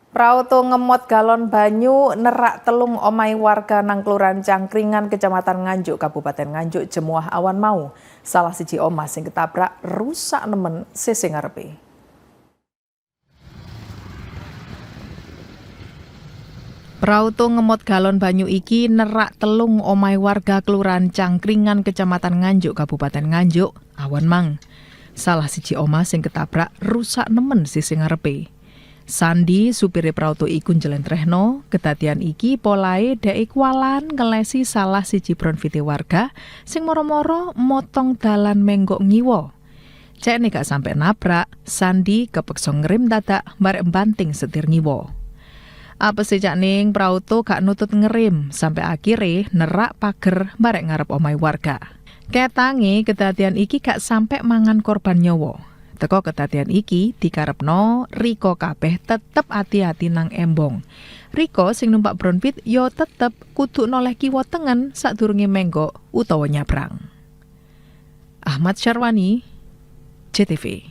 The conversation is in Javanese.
Prauto ngemot galon banyu nerak telung omai warga nang Kelurahan Cangkringan Kecamatan Nganjuk Kabupaten Nganjuk jemuah awan mau. Salah siji omah sing ketabrak rusak nemen sisi ngarepe. Prauto ngemot galon banyu iki nerak telung omai warga Kelurahan Cangkringan Kecamatan Nganjuk Kabupaten Nganjuk awan mang. Salah siji omah sing ketabrak rusak nemen sisi ngarepe. Sandi supire Prauto iku njlentrehno kedadian iki polahe dhek kualan ngelesi salah siji bronfite warga sing moro-moro motong dalan menggok ngiwa. Cekne gak sampe nabrak, Sandi kepeksa ngerim dadak barek banting setir ngiwa. Apese cakning Prauto gak nutut ngerim sampe akhire nerak pager barek ngarep omahe warga. Ketange kedadian iki gak sampe mangan korban nyawa. Teko kedadian iki dikarepno Riko kabeh tetep hati-hati nang embong. Riko sing numpak bronpit yo tetep kudu noleh kiwa tengen sadurunge menggok utawa nyabrang. Ahmad Syarwani, JTV.